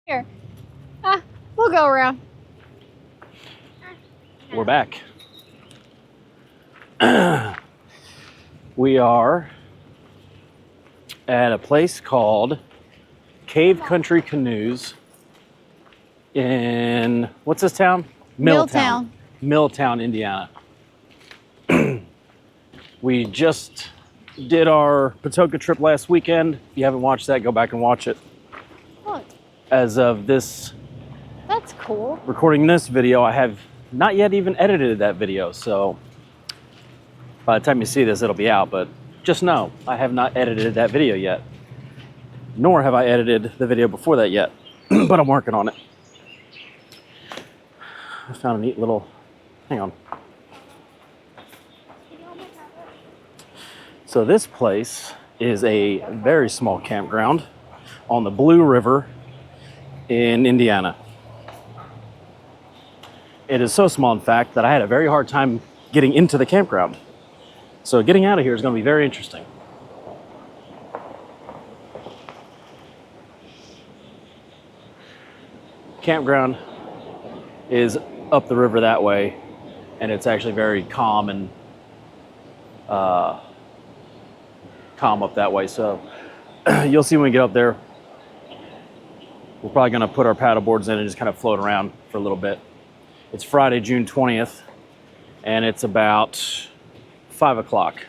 Here. We'll go around. We're back. We are at a place called Cave Country Canoes in, what's this town? Milltown. Milltown, Indiana. We just did our Patoka trip last weekend. If you haven't watched that, go back and watch it. Look, As of this that's cool. recording this video, I have not yet even edited that video, so by the time you see this, it'll be out, but just know, I have not edited that video yet. Nor have I edited the video before that yet, but I'm working on it. I found a neat little, hang on. So this place is a very small campground on the Blue River in Indiana. It is so small, in fact, that I had a very hard time getting into the campground. So getting out of here is going to be very interesting. Campground is up the river that way, and it's actually very calm and calm up that way. So you'll see when we get up there. We're probably going to put our paddle boards in and just kind of float around for a little bit. It's Friday, June 20th, and it's about 5 o'clock.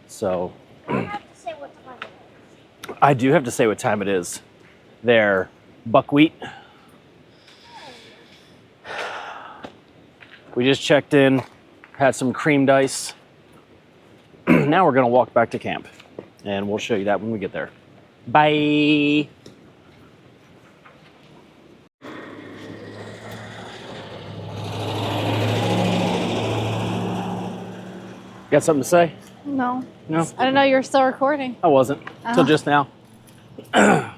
So I have to say what time it is. I do have to say what time it is. There, buckwheat. We just checked in, had some creamed ice. Now we're gonna walk back to camp, and we'll show you that when we get there. Bye. Got something to say? No. No? I didn't know you were still recording. I wasn't, until just now. No,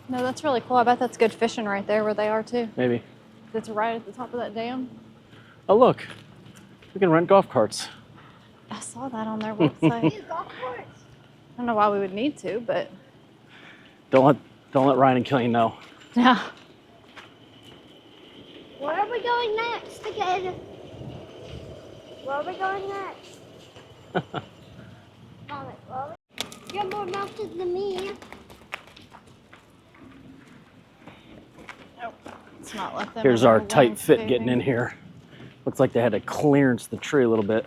that's really cool. I bet that's good fishing right there where they are too. Maybe. It's right at the top of that dam. Oh, look. We can rent golf carts. I saw that on their website. These golf carts. I don't know why we would need to, but Don't let Ryan and Killian know. yeah. Where are we going next again? Where are we going next? You're more mounted than me. Nope. It's not like them. Here's in our their tight fit landscaping. getting in here. Looks like they had to clearance the tree a little bit.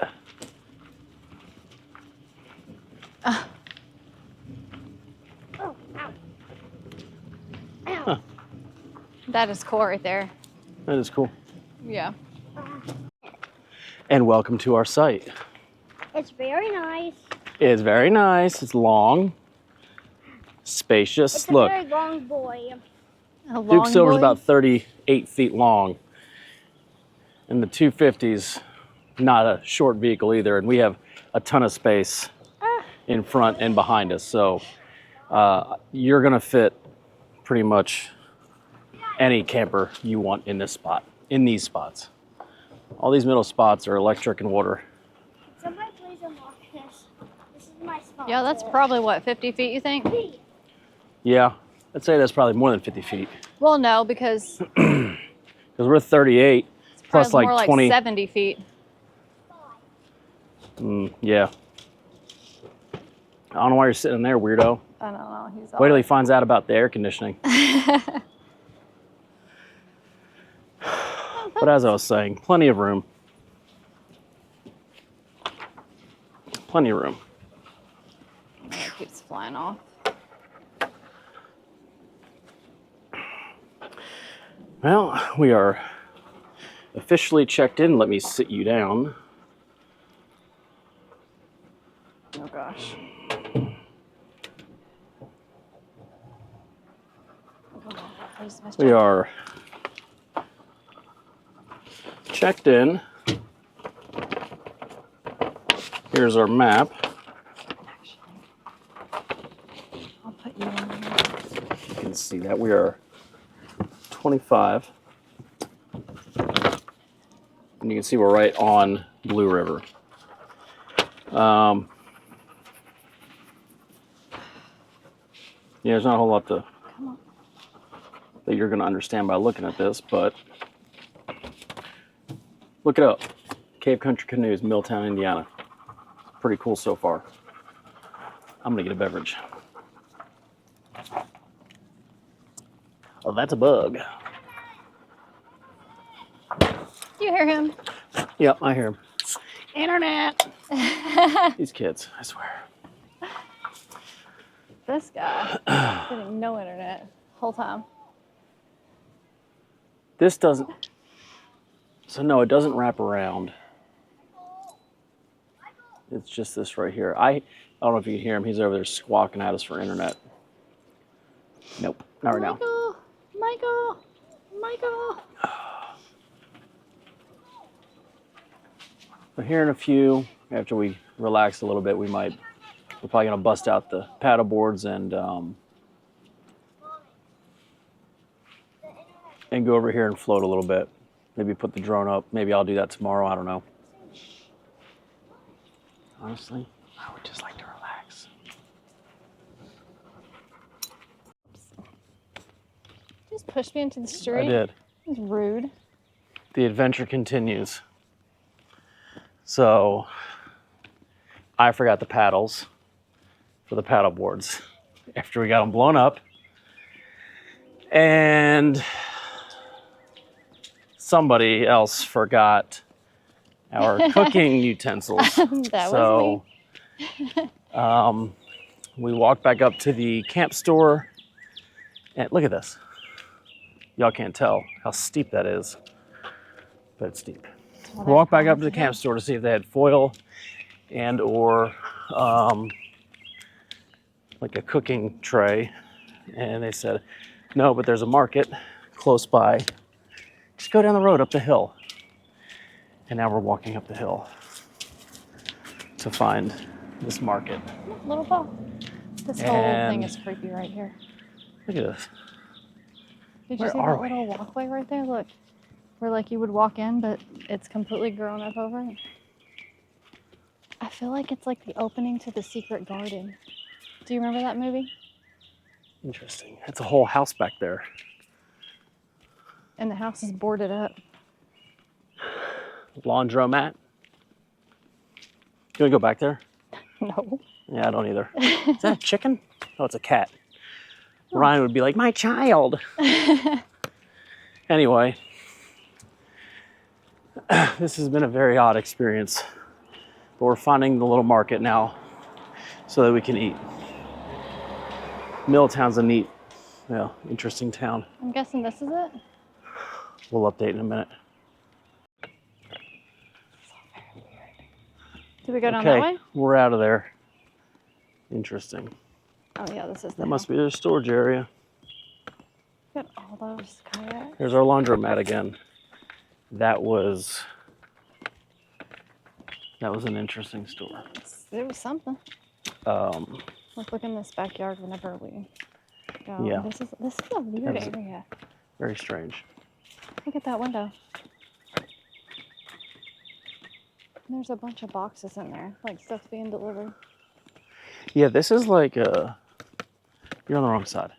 Oh, ow. Ow. Huh. That is cool right there. That is cool. Yeah. And welcome to our site. It's very nice. It's very nice. It's long, spacious. It's a Look, very long boy. A long Duke Silver's boy. about 38 feet long. And the 250's not a short vehicle either. And we have a ton of space in front and behind us. So you're going to fit pretty much any camper you want in this spot, in these spots. All these middle spots are electric and water. Somebody please unlock this. This is my spot. Yeah, that's probably what, 50 feet, you think? Yeah, I'd say that's probably more than 50 feet. Well, no, because Because we're 38 plus probably more like like 20. 70 feet. Yeah. I don't know why you're sitting there, weirdo. I don't know. He's Wait till he finds out about the air conditioning. But as I was saying, plenty of room. Plenty of room. keeps flying off. Well, we are officially checked in. Let me sit you down. Oh gosh. We are checked in. Here's our map. I'll put you on here. You can see that we are 25. And you can see we're right on Blue River. Yeah, there's not a whole lot Come on. that you're going to understand by looking at this, but look it up. Cave Country Canoes, Milltown, Indiana. Pretty cool so far. I'm going to get a beverage. Oh, that's a bug. You hear him? Yep, I hear him. Internet! These kids, I swear. This guy getting no internet whole time. This doesn't, so no, it doesn't wrap around. It's just this right here. I don't know if you can hear him. He's over there squawking at us for internet. Nope, not right now. Michael. But here in a few, after we relax a little bit, we're probably gonna bust out the paddle boards and go over here and float a little bit. Maybe put the drone up. Maybe I'll do that tomorrow. I don't know. Honestly, I would just like to relax. Just pushed me into the street. I did. It was rude. The adventure continues. So I forgot the paddles for the paddle boards after we got them blown up. And somebody else forgot our cooking utensils. That was me. We walked back up to the camp store and look at this. Y'all can't tell how steep that is, but it's steep. We walked back up to the camp store to see if they had foil and or like a cooking tray. And they said, no, but there's a market close by. Just go down the road up the hill. And now we're walking up the hill to find this market. Little ball. This whole thing is creepy right here. Look at this. Did you see that little walkway right there? Look, where like you would walk in, but it's completely grown up over it. I feel like it's like the opening to The Secret Garden. Do you remember that movie? Interesting. It's a whole house back there. And the house is boarded up. Laundromat. You want to go back there? No. Yeah, I don't either. Is that a chicken? Oh, it's a cat. Ryan would be like, my child. Anyway, this has been a very odd experience. But we're finding the little market now so that we can eat. Milltown's a neat, interesting town. I'm guessing this is it? We'll update in a minute. Do we go down that way? We're out of there. Interesting. Oh yeah, this is That must be their storage area. Look at all those kayaks. There's our laundromat again. That was an interesting store. It was something. Let's look in this backyard whenever we go. Yeah. This is a weird area. Very strange. Look at that window. There's a bunch of boxes in there, like stuff's being delivered. Yeah, this is like a. You're on the wrong side.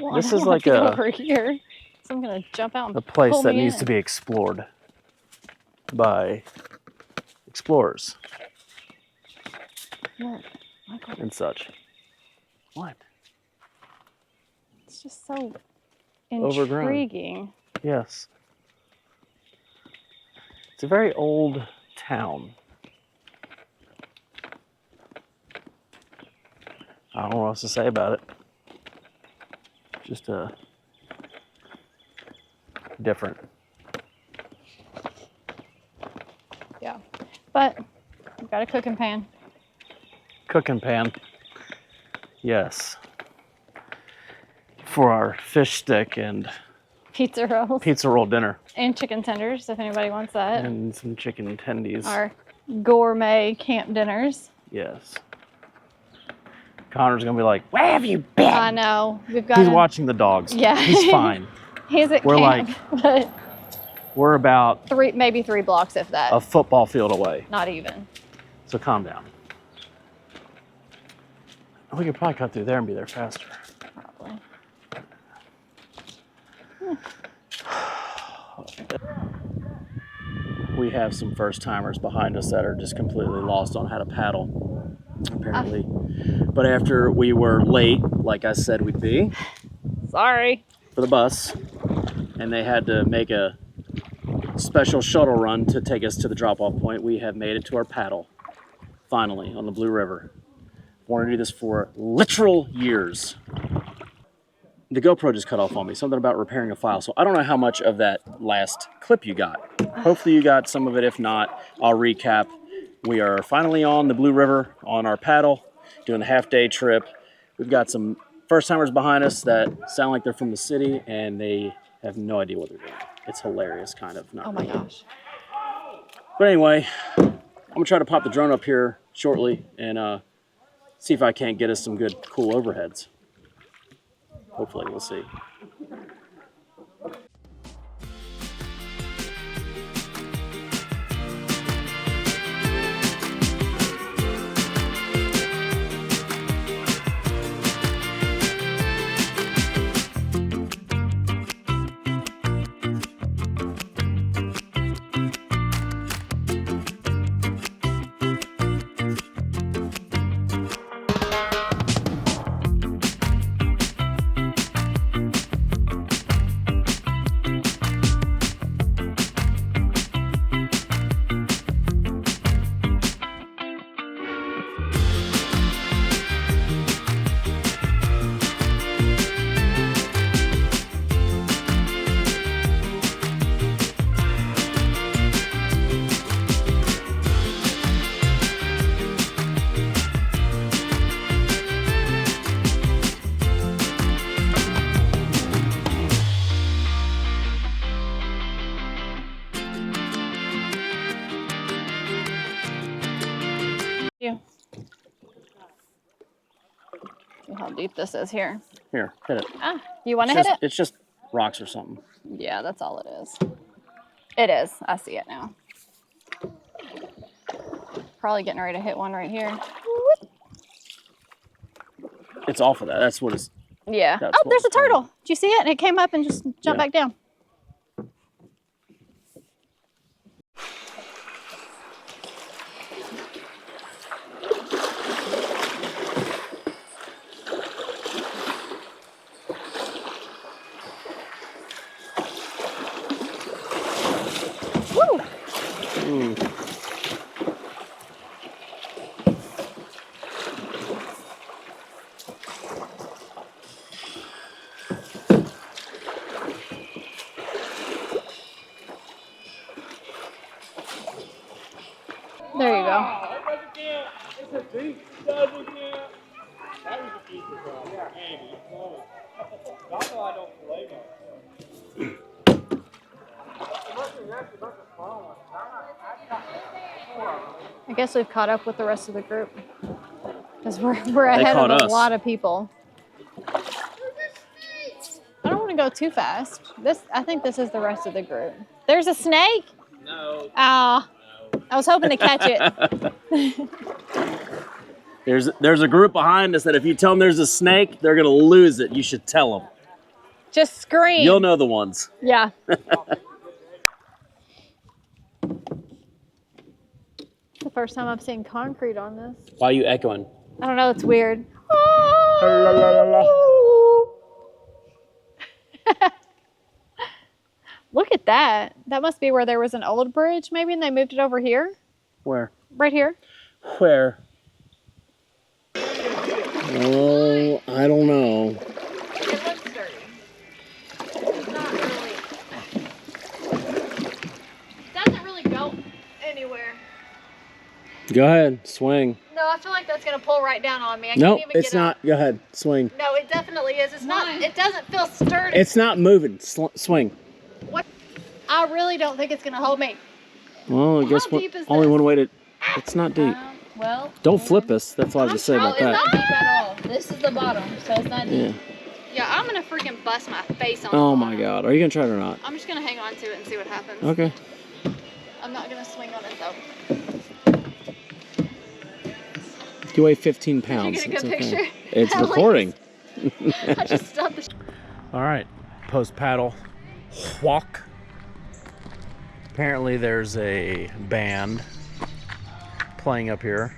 Well, This I is don't like wanna go a- over here. So I'm gonna jump out and A place pull that me needs in. to be explored by explorers Look, Michael, and such. What? it's just so Overgrown. intriguing. Yes. It's a very old town. I don't know what else to say about it. Just different. Yeah, but we've got a cooking pan. Cooking pan. Yes. For our fish stick and Pizza rolls pizza roll dinner. and chicken tenders, if anybody wants that. And some chicken tendies. Our gourmet camp dinners. Yes. Connor's gonna be like, where have you been? I know. We've got. He's watching the dogs. Yeah. He's fine. He's at We're camp, but We're about maybe 3 blocks, if that. a football field away. Not even. So calm down. We could probably cut through there and be there faster. Probably. We have some first timers behind us that are just completely lost on how to paddle, apparently. But after we were late, like I said we'd be, Sorry. for the bus, and they had to make a special shuttle run to take us to the drop-off point, we have made it to our paddle, finally, on the Blue River. Wanted to do this for literal years. The GoPro just cut off on me, something about repairing a file, so I don't know how much of that last clip you got. Hopefully you got some of it. If not, I'll recap. We are finally on the Blue River on our paddle, doing a half-day trip. We've got some first-timers behind us that sound like they're from the city, and they have no idea what they're doing. It's hilarious, kind of. Not Oh my really. gosh. But anyway, I'm gonna try to pop the drone up here shortly and see if I can't get us some good, cool overheads. Hopefully, we'll see. See how deep this is here. Here, hit it. Ah, you want to hit it? It's just rocks or something. Yeah, that's all it is. It is. I see it now. Probably getting ready to hit one right here. It's off of that. That's what it's. Yeah. That's Oh, what there's a it's called. turtle. Did you see it? And it came up and just jumped Yeah. back down. Woo! There you go. It's a deep doesn't count. That was a keeper problem. Andy, you close. Y'all know I don't play much. I guess we've caught up with the rest of the group. Because we're ahead caught of a us. lot of people. I don't want to go too fast. I think this is the rest of the group. There's a snake? No. Ah, I was hoping to catch it. There's a group behind us that if you tell them there's a snake, they're gonna lose it. You should tell them. Just scream. You'll know the ones. Yeah. The first time I've seen concrete on this. Why are you echoing? I don't know, it's weird. Look at that. That must be where there was an old bridge, maybe, and they moved it over here? Where? Right here. Where? Oh, I don't know. It looks dirty. It's not really. Doesn't really go anywhere. Go ahead, swing. No, I feel like that's gonna pull right down on me. I No, can't even it's get not. up. Go ahead, swing. No, it definitely is. It's not. It doesn't feel sturdy. It's not moving. Swing. What? I really don't think it's gonna hold me. Well, I guess deep is only this? one way to. It's not deep. Well, Don't flip us. That's all I have to say about it's not that. deep at all. This is the bottom, so it's not Yeah. deep. Yeah, I'm gonna freaking bust my face on the Oh my bottom. God. Are you gonna try it or not? I'm just gonna hang on to it and see what happens. Okay. I'm not gonna swing on it though. You weigh 15 Did pounds. you get a good It's okay. picture? It's recording. I just stopped the All right, post paddle walk. Apparently there's a band playing up here.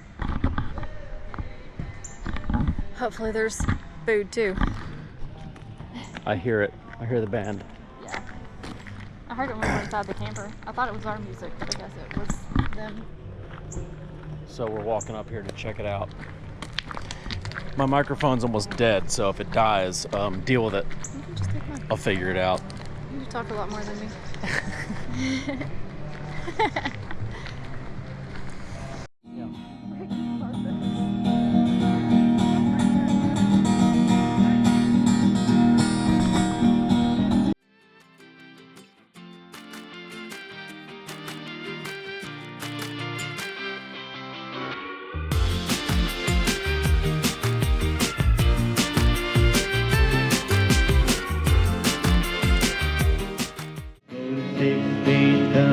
Hopefully there's food too. I hear it. I hear the band. Yeah. I heard it when we were inside the camper. I thought it was our music, but I guess it was them. So we're walking up here to check it out. My microphone's almost dead, so if it dies, deal with it. You can just take mine. I'll figure it out. You talk a lot more than me.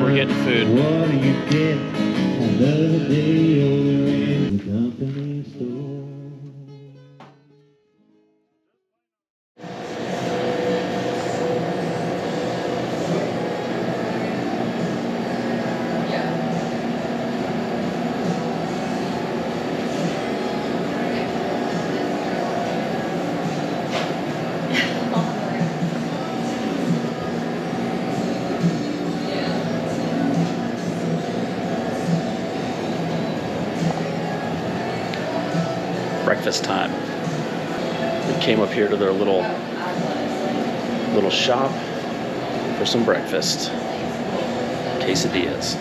We're getting food. What do you get? Another day over in the company store. Breakfast time. We came up here to their little shop for some breakfast. Quesadillas.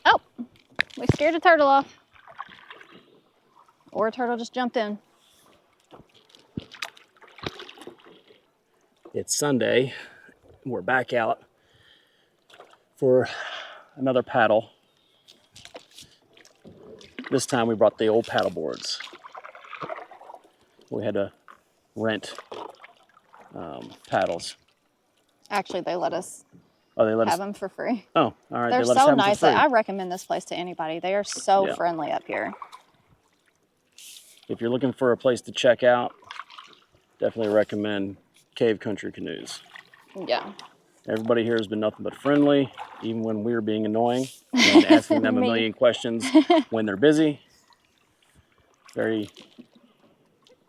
Oh, we scared a turtle off. Or a turtle just jumped in. It's Sunday. We're back out for another paddle. This time we brought the old paddle boards. We had to rent paddles. Actually, they let us Oh, they let have us. them for free. Oh, all right. They're They let us so have them nice. for free. I recommend this place to anybody. They are so Yeah. friendly up here. If you're looking for a place to check out, definitely recommend Cave Country Canoes. Yeah. Everybody here has been nothing but friendly, even when we were being annoying and asking them a Me. million questions when they're busy. Very,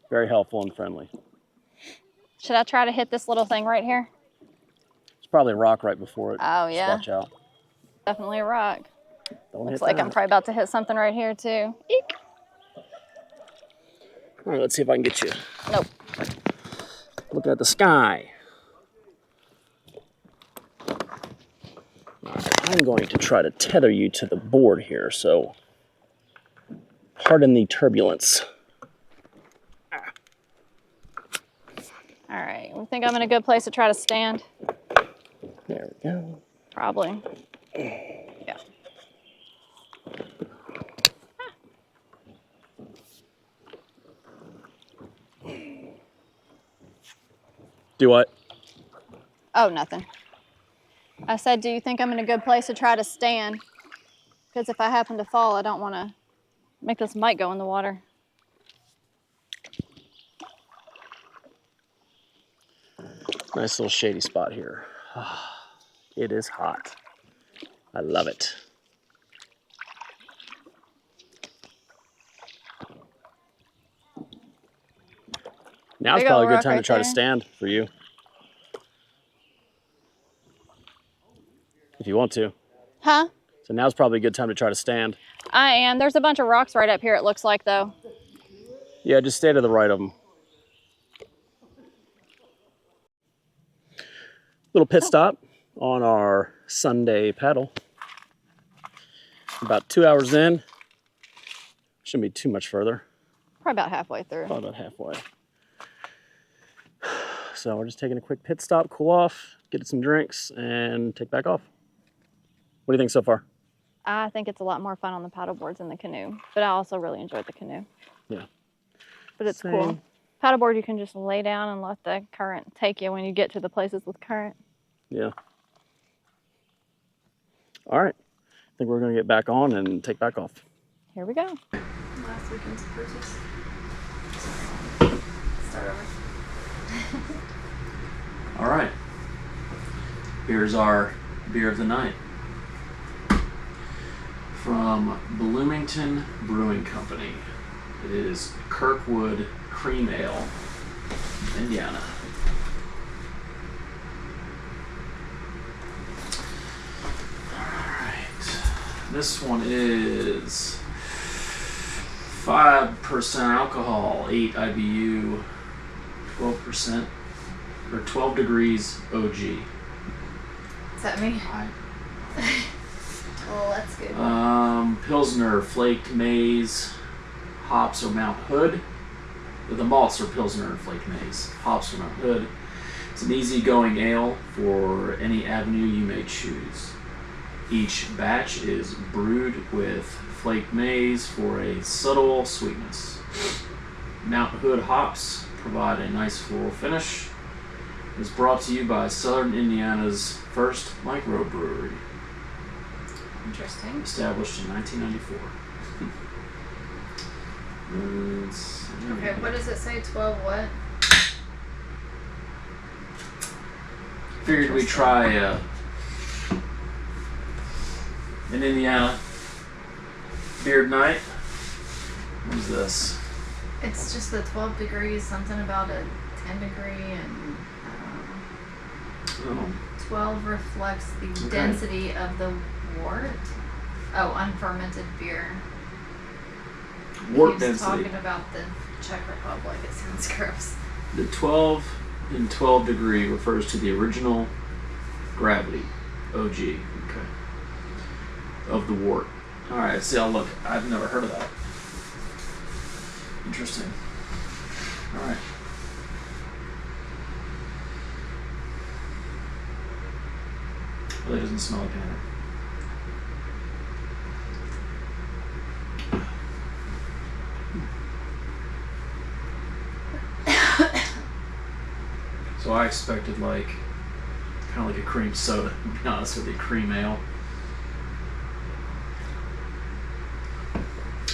very helpful and friendly. Should I try to hit this little thing right here? It's probably a rock right before it. Oh, Just yeah. watch out. Definitely a rock. Don't Looks hit like that. I'm probably about to hit something right here too. Eek. All right, let's see if I can get you. Nope. Looking at the sky. All right, I'm going to try to tether you to the board here, so pardon the turbulence. All right. You think I'm in a good place to try to stand? There we go. Probably. Yeah. Do what? Oh, nothing. I said, do you think I'm in a good place to try to stand? Because if I happen to fall, I don't want to make this mic go in the water. Nice little shady spot here. It is hot. I love it. Now's Big probably ol' a good rock time to right try to there. stand for you. If you want to. Huh? So now's probably a good time to try to stand. I am. There's a bunch of rocks right up here, it looks like, though. Yeah, just stay to the right of them. Little pit stop on our Sunday paddle. About 2 hours in. Shouldn't be too much further. Probably about halfway through. Probably about halfway. So we're just taking a quick pit stop, cool off, get some drinks, and take back off. What do you think so far? I think it's a lot more fun on the paddle boards than the canoe, but I also really enjoyed the canoe. Yeah. But it's cool. Paddleboard, you can just lay down and let the current take you when you get to the places with current. Yeah. All right. I think we're going to get back on and take back off. Here we go. Last weekend's purchase. Start over. All right. Here's our beer of the night from Bloomington Brewing Company. It is Kirkwood Cream Ale, Indiana. This one is 5% alcohol, 8 IBU, 12% or 12 degrees OG. Is that me? Oh, that's good. Pilsner, flaked maize, hops or Mount Hood. The malts are Pilsner and flaked maize, hops or Mount Hood. It's an easygoing ale for any avenue you may choose. Each batch is brewed with flaked maize for a subtle sweetness. Mount Hood hops provide a nice floral finish. It's brought to you by Southern Indiana's first microbrewery, Interesting. established in 1994. Okay, what does it say? 12 what? Figured we'd try an Indiana beer night. What is this? It's just the 12 degrees, something about a 10 degree, and Oh, 12 reflects the Okay. density of the wort. Oh, unfermented beer. wort Keeps density. talking about the Czech Republic. It sounds gross. The 12 and 12 degree refers to the original gravity, OG, okay, of the wort. All right, see, I'll look. I've never heard of that. Interesting. All right. Really doesn't smell like anything. So I expected like kind of like a cream soda, to be honest with you, cream ale.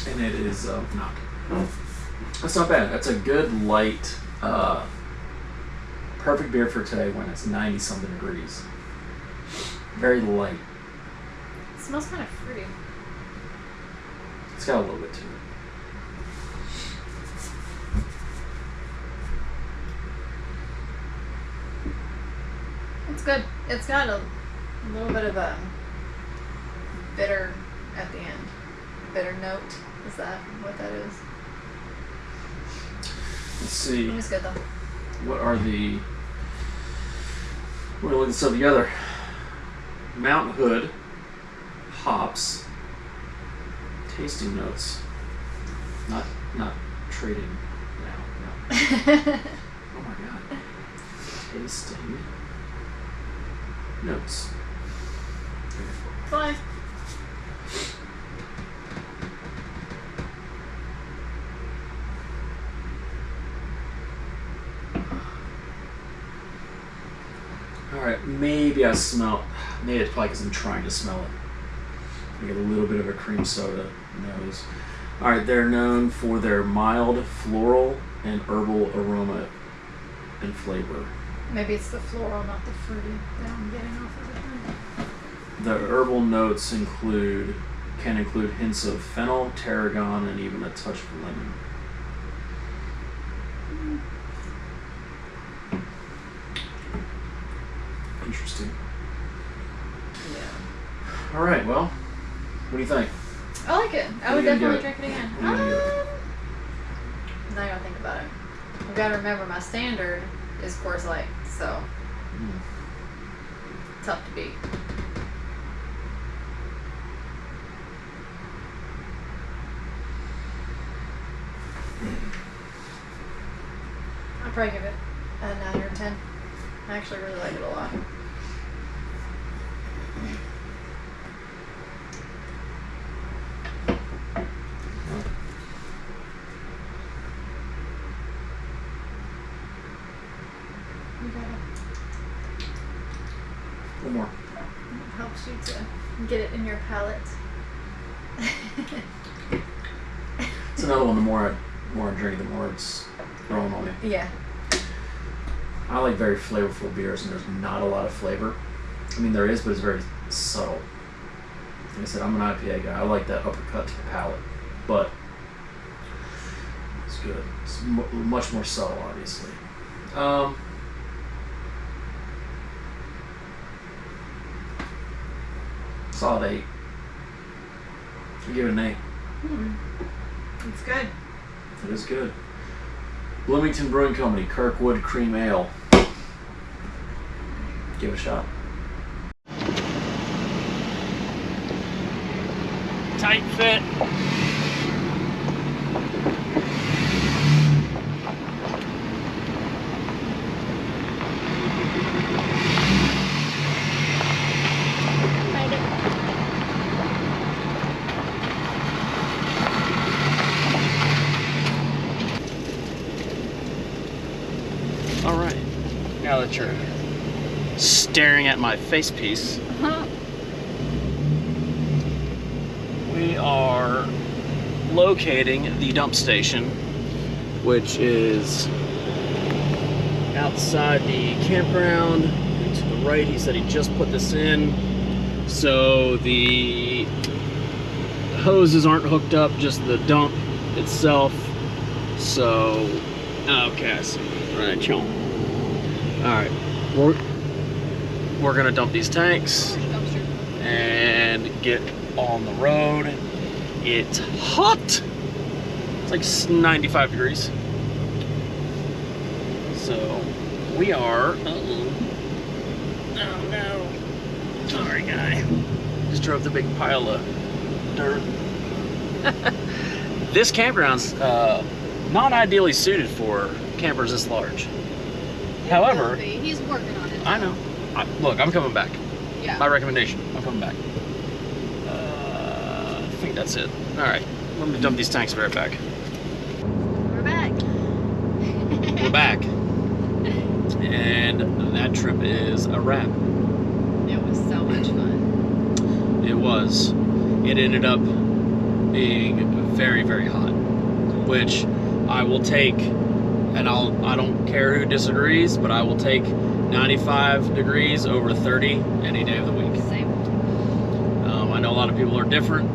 And it is not. That's not bad. That's a good light, perfect beer for today when it's 90 something degrees. Very light. It smells kind of fruity. It's got a little bit to it. It's good. It's got a little bit of a bitter at the end. Bitter note. Is that what that is? Let's see. It was good though. What are the... We're going to look this up together. Mount Hood, hops, tasting notes. Not trading now. No. Oh my god. Tasting notes. Fine. Alright, maybe I smell... Maybe it's probably because I'm trying to smell it. I get a little bit of a cream soda nose. Alright, they're known for their mild floral and herbal aroma and flavor. Maybe it's the floral, not the fruity that I'm getting off of it. The herbal notes can include hints of fennel, tarragon, and even a touch of lemon. Interesting. Yeah. All right. Well, what do you think? I like it. I would What are you gonna definitely drink it again. What are you gonna give it? Now I gotta think about it. I've got to remember my standard is Coors Light, so tough to beat. I'll probably give it a 9 or 10. I actually really like it a lot. One more. It helps you to get it in your palate. It's another one. The more I drink, the more it's growing on me. Yeah. I like very flavorful beers, and there's not a lot of flavor. I mean, there is, but it's very subtle. Like I said, I'm an IPA guy. I like that uppercut to the palate, but it's good. It's much more subtle, obviously. Solid 8. I give it an 8. It's good. It is good. Bloomington Brewing Company, Kirkwood Cream Ale. Give it a shot. Tight fit. All right. Now that you're staring at my face piece, we are locating the dump station, which is outside the campground. And to the right, he said he just put this in, so the hoses aren't hooked up, just the dump itself. So, okay, I see. Right, chill. All right, we're gonna dump these tanks and get on the road. It's hot. It's like 95 degrees. So we are. Oh no! Sorry, guy. Just drove the big pile of dirt. This campground's not ideally suited for campers this large. However, he's working on it. I know. Look, I'm coming back. Yeah. My recommendation, I'm coming back. I think that's it. All right, let me dump these tanks and be right back. We're back. We're back. And that trip is a wrap. It was so much fun. It was. It ended up being very, very hot, which I will take, and I don't care who disagrees, but I will take 95 degrees over 30 any day of the week. Same. I know a lot of people are different,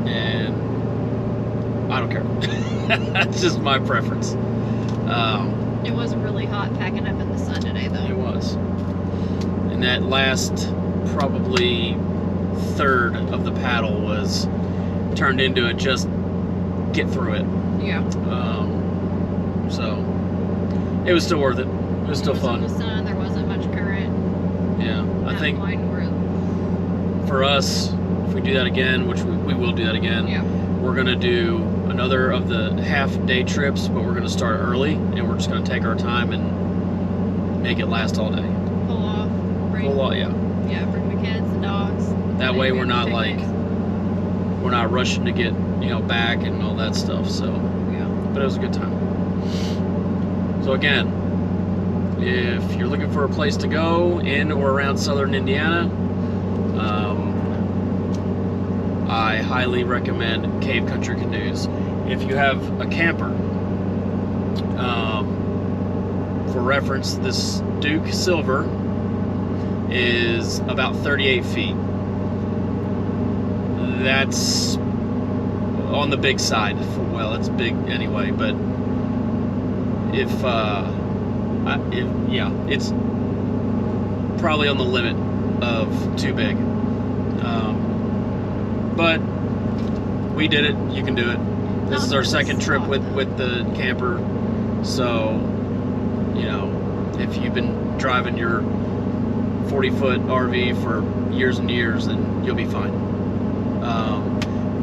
and I don't care. That's just my preference. It was really hot packing up in the sun today, though. It was. And that last probably third of the paddle was turned into a just get through it. Yeah. So it was still worth it. It was still fun. In the sun, there wasn't much current. Yeah, I think We're for us, if we do that again, which we will do that again, Yeah. we're gonna do another of the half-day trips, but we're gonna start early, and we're just gonna take our time and make it last all day. pull off. Bring, Full lot, yeah. Yeah, bring the kids, the dogs. That way we're not like picnics. we're not rushing to get back and all that stuff. So, Yeah. but it was a good time. So again, if you're looking for a place to go in or around southern Indiana, I highly recommend Cave Country Canoes. If you have a camper, for reference, this Duke Silver is about 38 feet. That's on the big side. Well, it's big anyway, but it's probably on the limit of too big. But we did it. You can do it. This is our second trip with the camper, so if you've been driving your 40-foot RV for years and years, then you'll be fine.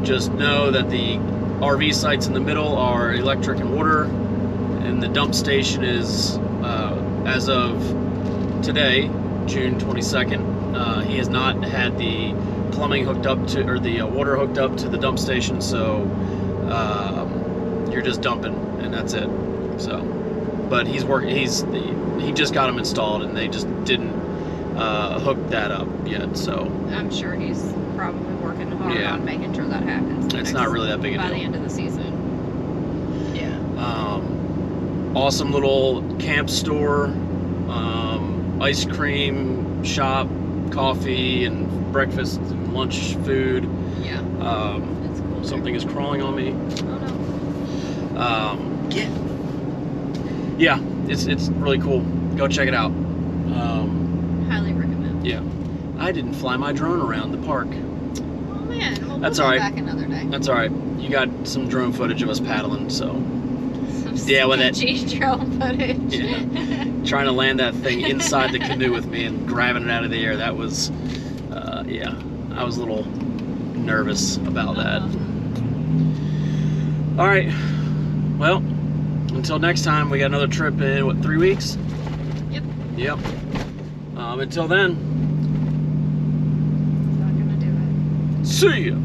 Just know that the RV sites in the middle are electric and water, and the dump station is, as of today, June 22nd, he has not had the plumbing hooked up to, or the water hooked up to the dump station, so you're just dumping, and that's it. So, but he's working. He just got them installed, and they just didn't hooked that up yet. So I'm sure he's probably working hard Yeah. on making sure that happens. it's not really that big a by deal. the end of the season. Yeah. Awesome little camp store, ice cream shop, coffee and breakfast and lunch food. Yeah. It's cool. Something is crawling on me. Oh no. Yeah, it's really cool. Go check it out. Highly recommend. Yeah, I didn't fly my drone around the park. Oh man. Well, That's we'll all go right. back another day. That's all right. You got some drone footage of us paddling, so Some Yeah, with it. sketchy drone footage. Yeah. Trying to land that thing inside the canoe with me and grabbing it out of the air. That was, yeah, I was a little nervous about that. All right. Well, until next time, we got another trip in, what, 3 weeks? Yep. Yep. Until then, Not gonna do it. see ya.